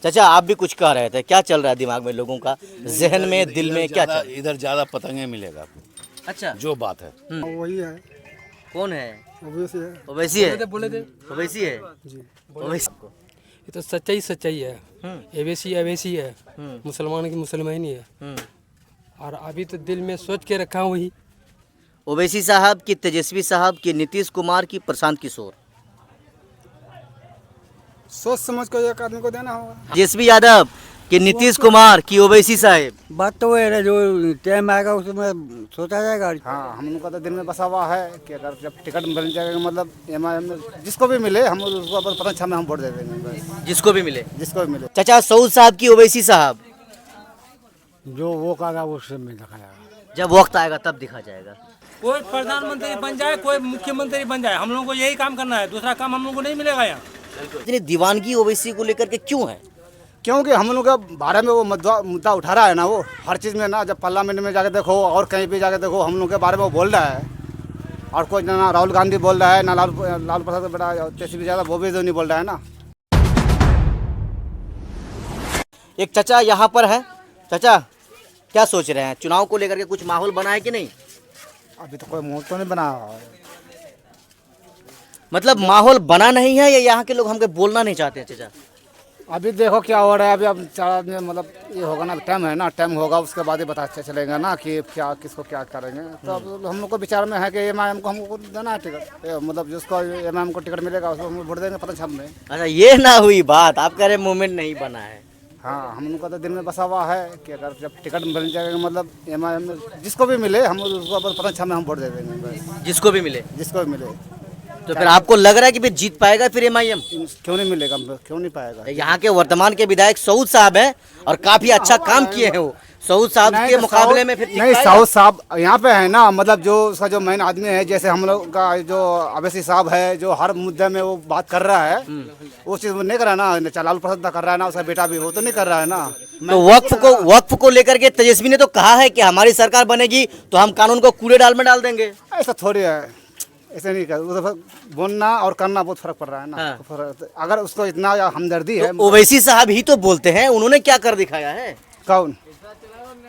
चाचा आप भी कुछ कह रहे थे, क्या चल रहा है दिमाग में लोगों का, जहन में, दिल में क्या चल? इधर ज्यादा पतंगे मिलेगा आपको, अच्छा जो बात है। वही है, कौन है? ओवैसी है। ओवैसी है? ओवैसी है जी। ओवैसी। ये तो सच्चाई है। अवैसी है, मुसलमान की मुसलमान ही है। और अभी तो दिल में सोच के रखा हूँ वही। ओवैसी साहब की, तेजस्वी साहब की, नीतीश कुमार की, प्रशांत किशोर? सोच समझ को एक आदमी को देना होगा। तेजस्वी यादव कि नीतीश कुमार की ओवैसी साहब? बात तो वही है, जो टाइम आएगा उसमें सोचा जाएगा। हाँ, हम लोग का तो दिल में बसा हुआ है कि अगर जब टिकट मिल जाएगा, मतलब एमआईएम जिसको भी मिले, हम उसको बस पता छः में हम वोट दे देंगे बस, जिसको भी मिले। जिसको भी मिले। चाचा सऊद साहब की ओवैसी साहब? जो वो कहा उससे में देखा जाएगा। जब वक्त आएगा तब दिखा जाएगा। कोई प्रधानमंत्री बन जाए, कोई मुख्यमंत्री बन जाए, हम लोगों को यही काम करना है, दूसरा काम हम लोगों को नहीं मिलेगा यहाँ। इतनी दीवानगी ओवैसी को लेकर के क्यों है? क्योंकि हम लोग का बारे में वो मुद्दा उठा रहा है ना, वो हर चीज़ में ना, जब पार्लियामेंट में जाके देखो और कहीं भी जाके देखो, हम लोग के बारे में वो बोल रहा है। और कोई ना राहुल गांधी बोल रहा है, ना लाल प्रसाद बेटा तेजस्वी यादव, वो भी जो नहीं बोल रहा है ना। एक चाचा यहाँ पर है। चाचा क्या सोच रहे हैं, चुनाव को लेकर के कुछ माहौल बना है कि नहीं? अभी तो कोई माहौल तो नहीं बना है। मतलब माहौल बना नहीं है या यहाँ के लोग हमको बोलना नहीं चाहते हैं? चाचा अभी देखो क्या हो रहा है। अभी अब 4 आदमी, मतलब ये होगा ना, टाइम है ना, टाइम होगा उसके बाद ही पता चलेगा ना कि क्या किसको क्या करेंगे। तो अब हम लोग को विचार में है कि एमआईएम को हमको देना है टिकट, मतलब जिसको एमआईएम को टिकट मिलेगा उसको हम वोट देंगे पता छाप में। अच्छा ये ना हुई बात, आप कह रहे मूवमेंट नहीं बना है। हाँ, हम लोग का तो दिल में बसा हुआ है कि अगर जब टिकट मिल जाएगा, मतलब एमआईएम जिसको भी मिले, हम उसको बस पता छाप में हम वोट दे देंगे बस, जिसको भी मिले। जिसको भी मिले। तो फिर आपको लग रहा है कि फिर जीत पाएगा फिर एमआईएम? क्यों नहीं मिलेगा, क्यों नहीं पाएगा? यहाँ के वर्तमान के विधायक सऊद साहब हैं और काफी अच्छा काम किए हैं वो। सऊद साहब के मुकाबले में फिर नहीं, सऊद साहब यहाँ पे है ना, मतलब जो उसका जो मेन आदमी है, जैसे हम लोग का जो ओवैसी साहब है, जो हर मुद्दे में वो बात कर रहा है, वो चीज़ वो नहीं कर रहा है ना। लालू प्रसाद कर रहा है ना, उसका बेटा भी वो तो नहीं कर रहा है ना। तो वक्फ को लेकर के तेजस्वी ने तो कहा है कि हमारी सरकार बनेगी तो हम कानून को कूड़े डाल में डाल देंगे। ऐसा थोड़ी है, ऐसे नहीं कर। वो तो बोलना और करना बहुत फर्क पड़ रहा है ना। हाँ। तो अगर उसको इतना हमदर्दी है, तो ओवैसी साहब ही तो बोलते हैं, उन्होंने क्या कर दिखाया है? कौन?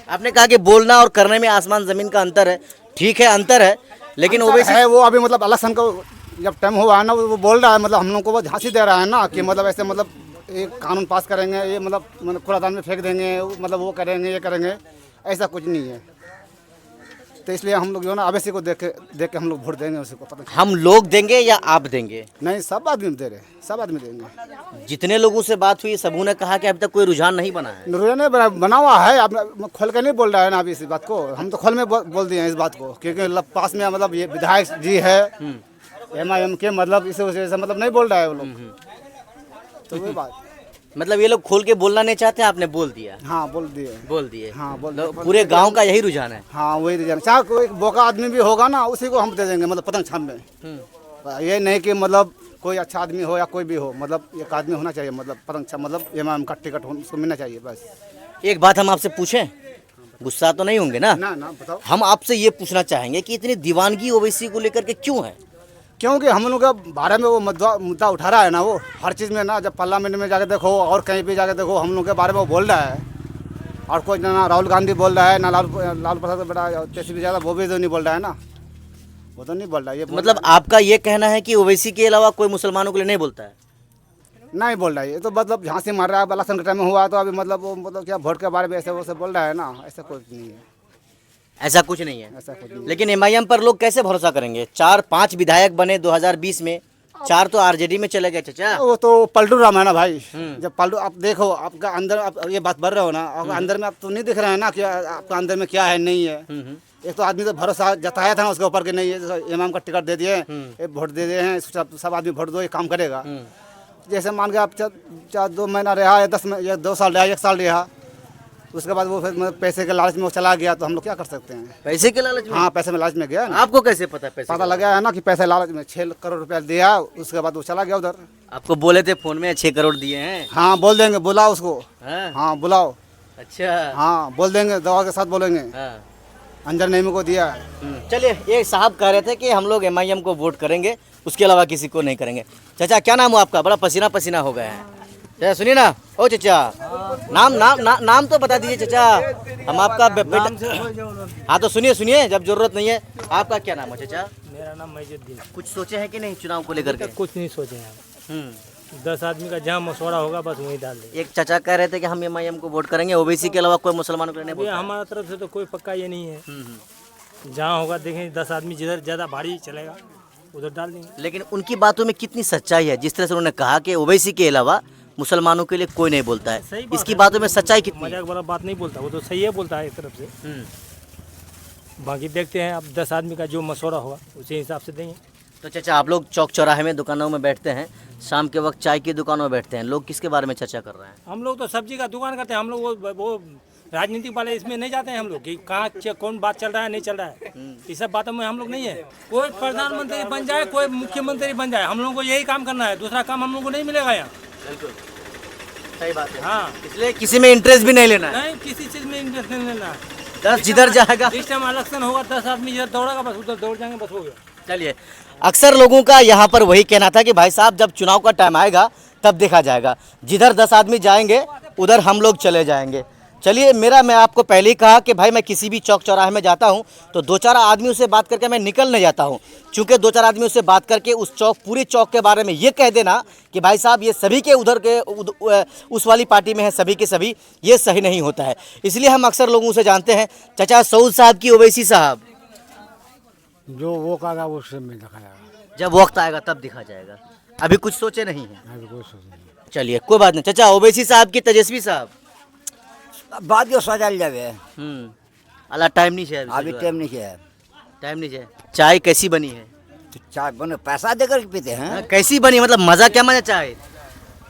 आपने कहा कि बोलना और करने में आसमान जमीन का अंतर है। ठीक है, अंतर है, लेकिन ओवैसी है वो अभी, मतलब इलेक्शन को जब टाइम हुआ है ना, वो बोल रहा है, मतलब हम लोग को वो झांसी दे रहा है ना कि मतलब ऐसे, मतलब एक कानून पास करेंगे, ये मतलब कूड़ादान में फेंक देंगे, मतलब वो करेंगे, ये करेंगे। ऐसा कुछ नहीं है। तो इसलिए हम लोग जो है ना, ओवैसी को देख के हम लोग वोट देंगे उसको। पता हम लोग देंगे या आप देंगे? नहीं, सब आदमी दे रहे, सब आदमी देंगे। जितने लोगों से बात हुई सबों ने कहा कि अभी तक कोई रुझान नहीं बना है। ने बना हुआ है, अब खोल के नहीं बोल रहा है ना अभी इस बात को। हम तो खोल में बोल दिए हैं इस बात को, क्योंकि पास में मतलब ये विधायक जी है एमआईएम के, मतलब इसे मतलब नहीं बोल रहा है वो लोग। तो वही बात, मतलब ये लोग खोल के बोलना नहीं चाहते, आपने बोल दिया? हाँ बोल दिए। हाँ बोल तो पूरे गांव का यही रुझान है। हाँ वही रुझान। चाहे कोई बोका आदमी भी होगा ना, उसी को हम दे देंगे, मतलब पतंग छाप में। ये नहीं कि मतलब कोई अच्छा आदमी हो या कोई भी हो, मतलब एक आदमी होना चाहिए, मतलब पतंग छाप, मतलब एमआईएम का टिकट उसको मिलना चाहिए बस। एक बात हम आपसे पूछें, गुस्सा तो नहीं होंगे ना? ना बताओ। हम आपसे ये पूछना चाहेंगे कि इतनी दीवानगी ओवैसी को लेकर के क्यों है? क्योंकि हम लोग का बारे में वो मुद्दा उठा रहा है ना, वो हर चीज़ में ना, जब पार्लियामेंट में जाके देखो और कहीं भी जाके देखो, हम लोग के बारे में वो बोल रहा है। और कोई ना राहुल गांधी बोल रहा है, ना लाल प्रसाद बेटा तेजस्वी यादव, वो भी जो नहीं बोल रहा है ना, वो तो नहीं बोल रहा है। ये मतलब आपका ये कहना है कि ओवैसी के अलावा कोई मुसलमानों के लिए नहीं बोलता है? नहीं बोल रहा है, ये तो मतलब झांसी मार रहा है। इलेक्शन के टाइम में हुआ तो अभी मतलब वो, मतलब क्या वोट के बारे में ऐसे वो सब बोल रहा है ना, ऐसा कुछ नहीं है। ऐसा कुछ नहीं है। ऐसा कुछ नहीं। लेकिन एमआईएम पर लोग कैसे भरोसा करेंगे? 4-5 विधायक बने 2020 में, 4 तो आरजेडी में चले गए। चाचा वो तो पलटू राम है ना भाई। जब पलटू, आप देखो आपका अंदर, आप ये बात बढ़ रहे हो ना, आपका अंदर में आप तो नहीं दिख रहा है ना कि आपका अंदर में क्या है नहीं है। एक तो आदमी तो भरोसा जताया था ना उसके ऊपर कि नहीं है, इमाम का टिकट दे दिए, वोट दे दिए हैं, सब आदमी वोट दो, ये काम करेगा। जैसे मान के आप 2 महीना रहा या 2 साल रहा, 1 साल रहा, उसके बाद वो फिर पैसे के लालच में वो चला गया, तो हम लोग क्या कर सकते हैं? पैसे के लालच में? हाँ, पैसे में लालच में गया ना। आपको कैसे पता? पैसे पता लगा है ना कि पैसे लालच में 6 करोड़ रुपया दिया, उसके बाद वो चला गया उधर। आपको बोले थे फोन में 6 करोड़ दिए हैं? हाँ बोल देंगे, बुलाओ उसको। हाँ? हाँ बुलाओ। अच्छा हाँ बोल देंगे, दवा के साथ बोलेंगे। हाँ। अंजर नेमी को दिया है। चलिए, ये साहब कह रहे थे कि हम लोग एमआईएम को वोट करेंगे, उसके अलावा किसी को नहीं करेंगे। चाचा क्या नाम हो आपका? बड़ा पसीना पसीना हो गया है। चाचा सुनिए ना, ओ चाचा नाम तो बता दीजिए चाचा, हम आपका बेटा। हाँ तो सुनिए सुनिए, जब जरूरत नहीं है। आपका क्या नाम है चाचा? मेरा नाम मईजुद्दीन। कुछ सोचे हैं कि नहीं चुनाव को लेकर के? कुछ नहीं सोचे हैं, हम्म। 10 आदमी का जहाँ मशवरा होगा बस वही डाल देंगे। एक चाचा कह रहे थे कि हम एमआईएम को वोट करेंगे, ओबीसी के अलावा कोई मुसलमानों को नहीं ये बोलता। हमारा तरफ से तो कोई पक्का ये नहीं है। जहाँ होगा देखेंगे, 10 आदमी जिधर ज़्यादा भारी चलेगा उधर डाल देंगे। लेकिन उनकी बातों में कितनी सच्चाई है? जिस तरह से उन्होंने कहा कि ओबीसी के अलावा मुसलमानों के लिए कोई नहीं बोलता है, सही बात इसकी है। बातों में सच्चाई कितनी है? मजाक वाला बात नहीं बोलता, वो तो सही है बोलता है एक तरफ से। बाकी देखते हैं, अब 10 आदमी का जो मशवरा होगा उसी हिसाब से देंगे। तो चाचा आप लोग चौक चौराहे में दुकानों में बैठते हैं, शाम के वक्त चाय की दुकानों में बैठते हैं, लोग किसके बारे में चर्चा कर रहे हैं? हम लोग तो सब्जी का दुकान करते हैं, हम लोग वो राजनीतिक वाले इसमें नहीं जाते हैं हम लोग कि कहाँ कौन बात चल रहा है नहीं चल रहा है, इस सब बातों में हम लोग नहीं है। कोई प्रधानमंत्री बन जाए, कोई मुख्यमंत्री बन जाए, हम लोगों को यही काम करना है, दूसरा काम हम लोग को नहीं मिलेगा यहाँ। बिल्कुल सही बात है। हाँ, इसलिए किसी में इंटरेस्ट भी नहीं लेना है। नहीं किसी चीज़ में इंटरेस्ट नहीं लेना है। 10 जिधर जाएगा। इस टाइम इलेक्शन होगा, 10 आदमी जिधर दौड़ेगा बस उधर दौड़ जाएंगे, बस हो गया। चलिए, अक्सर लोगों का यहाँ पर वही कहना था कि भाई साहब जब चुनाव का टाइम आएगा तब देखा जाएगा, जिधर 10 आदमी जाएंगे उधर हम लोग चले जाएंगे। चलिए, मैं आपको पहले ही कहा कि भाई मैं किसी भी चौक चौराहे में जाता हूँ तो 2-4 आदमियों से बात करके मैं निकल नहीं जाता हूँ, क्योंकि 2-4 आदमियों से बात करके उस पूरे चौक के बारे में ये कह देना कि भाई साहब ये सभी के उधर के उस वाली पार्टी में है, सभी के सभी, ये सही नहीं होता है। इसलिए हम अक्सर लोगों से जानते हैं, चाचा सऊद साहब की ओवैसी साहब, जो वो कागा वो समय दिखाया। जब वक्त आएगा तब दिखा जाएगा, अभी कुछ सोचे नहीं है। अभी कोई सोच नहीं। चलिए कोई बात नहीं। चाचा ओवैसी साहब की तेजस्वी साहब, बाद जो सजाल जावे अल्लाह टाइम नहीं है अभी टाइम नहीं है। टाइम नहीं है। चाय कैसी बनी है? तो चाय बने पैसा देकर के पीते हैं, कैसी बनी, मतलब मजा क्या मजा चाय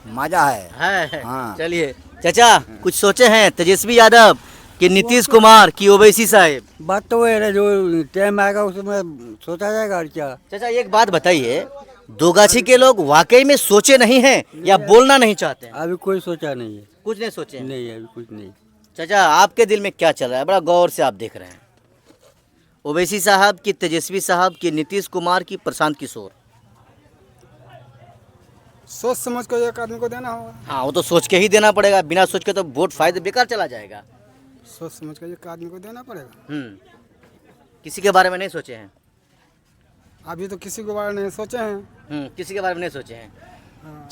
मजा है। है? हाँ। चलिए चाचा कुछ सोचे हैं, तेजस्वी यादव कि नीतीश कुमार की ओवैसी साहब? बात तो वही है, जो टाइम आएगा उसमें सोचा जाएगा और क्या। चाचा एक बात बताइए, दोगाछी के लोग वाकई में सोचे नहीं हैं या बोलना नहीं चाहते हैं? अभी कोई सोचा नहीं है। कुछ नहीं सोचे हैं। नहीं, अभी कुछ नहीं। चाचा आपके दिल में क्या चल रहा है, बड़ा गौर से आप देख रहे हैं? ओवैसी साहब की, तेजस्वी साहब की, नीतीश कुमार की, प्रशांत किशोर? सोच समझ कर एक आदमी को देना होगा। हाँ वो तो सोच के ही देना पड़ेगा, बिना सोच के तो वोट फायदे बेकार चला जाएगा। सोच समझ कर एक आदमी को देना पड़ेगा। किसी के बारे में नहीं सोचे हैं? अभी तो किसी के बारे में नहीं सोचे हैं। किसी के बारे में नहीं सोचे हैं।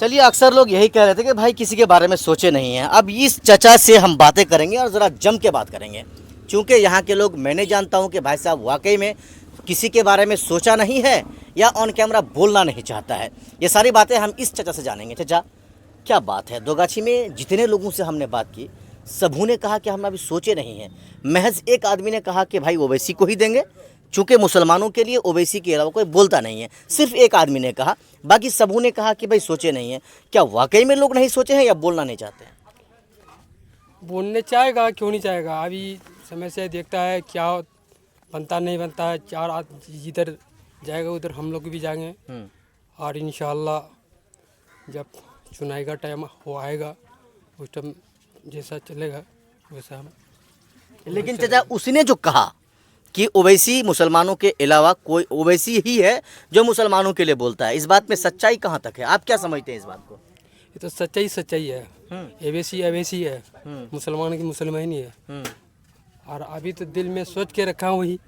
चलिए, अक्सर लोग यही कह रहे थे कि भाई किसी के बारे में सोचे नहीं हैं। अब इस चचा से हम बातें करेंगे और ज़रा जम के बात करेंगे, क्योंकि यहाँ के लोग, मैंने जानता हूँ कि भाई साहब वाकई में किसी के बारे में सोचा नहीं है या ऑन कैमरा बोलना नहीं चाहता है। ये सारी बातें हम इस चचा से जानेंगे। चचा क्या बात है, दोगाछी में जितने लोगों से हमने बात की सबों ने कहा कि हम अभी सोचे नहीं हैं। महज एक आदमी ने कहा कि भाई ओवैसी को ही देंगे, चूँकि मुसलमानों के लिए ओवैसी के अलावा कोई बोलता नहीं है। सिर्फ एक आदमी ने कहा, बाकी सबों ने कहा कि भाई सोचे नहीं हैं। क्या वाकई में लोग नहीं सोचे हैं या बोलना नहीं चाहते हैं? बोलने चाहेगा, क्यों नहीं चाहेगा। अभी समय से देखता है क्या बनता नहीं बनता है। 4 आदमी जिधर जाएगा उधर हम लोग भी जाएंगे, और इंशाअल्लाह जब चुनाई का टाइम हो आएगा उस टाइम जैसा चलेगा वैसा हम। लेकिन चाचा उसने जो कहा कि ओवैसी मुसलमानों के अलावा कोई, ओवैसी ही है जो मुसलमानों के लिए बोलता है, इस बात में सच्चाई कहाँ तक है? आप क्या समझते हैं इस बात को? ये तो सच्चाई है। अवैसी है, मुसलमान की मुसलमान ही है। और अभी तो दिल में सोच के रखा हूँ वही,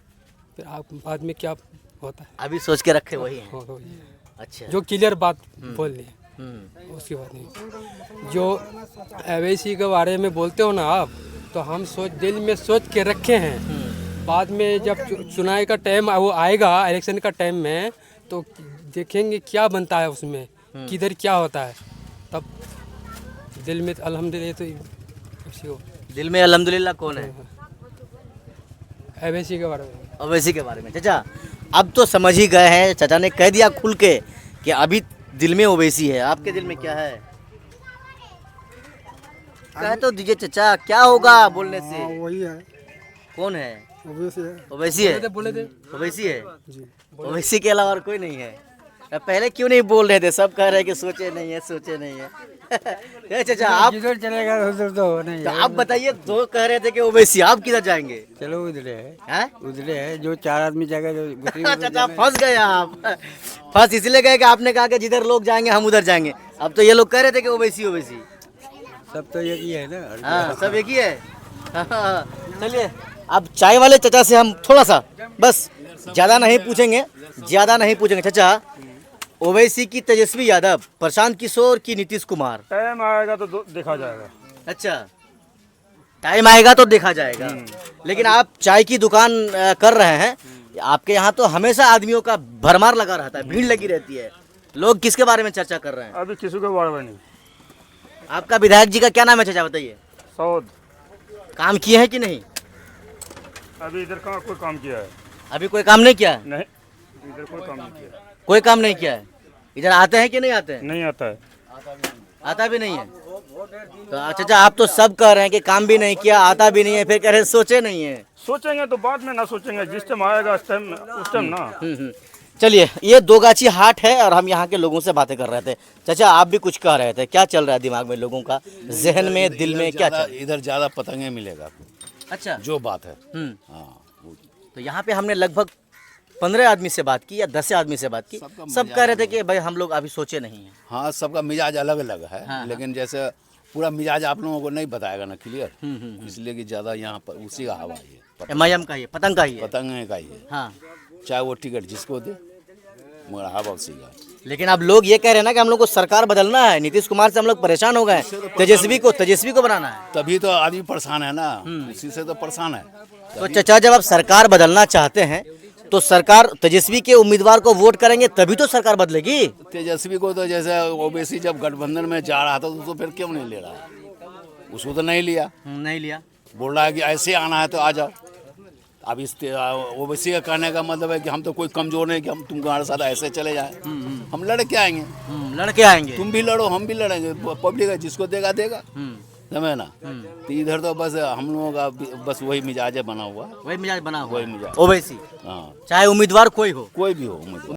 फिर आप बाद में क्या होता है अभी सोच के रखे वही है। वही है। अच्छा। जो क्लियर बात बोल दी उसकी बात नहीं। जो अवैसी के बारे में बोलते हो ना आप, तो हम दिल में सोच के रखे हैं। बाद में जब चुनाव का टाइम वो आएगा, इलेक्शन का टाइम में, तो देखेंगे क्या बनता है उसमें, किधर क्या होता है, तब दिल में अल्हम्दुलिल्लाह। तो इसी को दिल में अल्हम्दुलिल्लाह कौन है? अवैसी के बारे में। ओवैसी के बारे में। चाचा अब तो समझ ही गए हैं, चाचा ने कह दिया खुल के कि अभी दिल में ओवैसी है। आपके दिल में क्या है? कह तो दीजिए चाचा, क्या होगा बोलने से? वही है, कौन है? ओवैसी है। ओवैसी है? बोले थे ओवैसी है? ओवैसी के अलावा और कोई नहीं है? पहले क्यों नहीं बोल रहे थे? सब कह रहे हैं कि सोचे नहीं है, सोचे नहीं है। ये चाचा आप जिधर चलेगा उधर तो नहीं तो आप बताइए, दो कह रहे थे कि ओवैसी, आप किधर जाएंगे? चलो उधरे है, हैं? उधरे है, जो 4 आदमी जाएगा जो चाचा फंस गए आप। फंस इसलिए गए कि आपने कहा कि जिधर लोग जाएंगे हम उधर जाएंगे। अब तो ये लोग कह रहे थे कि ओवैसी ओवैसी। सब तो एक ही है ना। हाँ सब एक ही है। हाँ, चलिए अब चाय वाले चचा से हम थोड़ा सा बस ज़्यादा नहीं पूछेंगे चचा। ओवैसी की तेजस्वी यादव, प्रशांत किशोर की नीतीश कुमार। टाइम आएगा तो देखा जाएगा। अच्छा टाइम आएगा तो देखा जाएगा। लेकिन आप चाय की दुकान कर रहे हैं, आपके यहाँ तो हमेशा आदमियों का भरमार लगा रहता है, भीड़ लगी रहती है। लोग किसके बारे में चर्चा कर रहे हैं? अभी किसी के बारे में नहीं। आपका विधायक जी का क्या नाम है चचा बताइए? सौद काम किए हैं कि नहीं? अभी इधर कहाँ कोई काम किया है? अभी कोई काम नहीं किया है? नहीं, इधर कोई काम नहीं किया। कोई काम नहीं किया है। इधर आते हैं कि नहीं आते हैं? नहीं आता है। आता भी नहीं है। तो चाचा आप तो सब कह रहे हैं कि काम भी नहीं किया, आता भी नहीं है, फिर कह रहे हैं सोचे नहीं है। सोचेंगे तो बाद में ना सोचेंगे, जिस टाइम आएगा उस टाइम ना। चलिए ये दो गाछी हाट है और हम यहाँ के लोगों से बातें कर रहे थे। चाचा आप भी कुछ कह रहे थे, क्या चल रहा है दिमाग में लोगों का, जहन में, दिल में क्या चल? इधर ज्यादा पतंगे मिलेगा आपको, अच्छा जो बात है। हाँ तो यहाँ पे हमने लगभग 15 आदमी से बात की या 10 आदमी से बात की, सब कह रहे थे कि भाई हम लोग अभी सोचे नहीं हैं। हाँ सबका मिजाज अलग अलग है। लेकिन जैसे पूरा मिजाज आप लोगों को नहीं बताएगा ना क्लियर, इसलिए कि ज्यादा यहाँ पर उसी का हवा है, MIM का ही है, पतंग का ही है। पतंगे का ही है। हाँ चाहे वो टिकट जिसको दे, मगर हवा उसी का। लेकिन अब लोग ये कह रहे हैं ना कि हम लोग को सरकार बदलना है, नीतीश कुमार से हम लोग परेशान हो गए, तेजस्वी को बनाना है। तभी तो आदमी परेशान है ना, उसी से तो परेशान है। तो चचा जब आप सरकार बदलना चाहते हैं तो सरकार तेजस्वी के उम्मीदवार को वोट करेंगे तभी तो सरकार बदलेगी। तेजस्वी को तो जैसे ओबीसी जब गठबंधन में जा रहा था तो फिर क्यों नहीं ले रहा है? उसको तो नहीं लिया, नहीं लिया। बोल रहा है कि ऐसे आना है तो आ जाओ। अब इस ओबीसी का कहने का मतलब है कि हम तो कोई कमजोर नहीं कि हम तुम्हारे साथ ऐसे चले जाएं। हम लड़के आएंगे, लड़के आएंगे, तुम भी लड़ो हम भी लड़ेंगे। पब्लिक है, जिसको देगा देगा, समझे ना। तो इधर तो बस हम लोगों का बस वही मिजाज बना हुआ, वही मिजाज बना हुआ, वही मिजाज। ओवैसी, हाँ चाहे उम्मीदवार कोई हो, कोई भी हो मुझे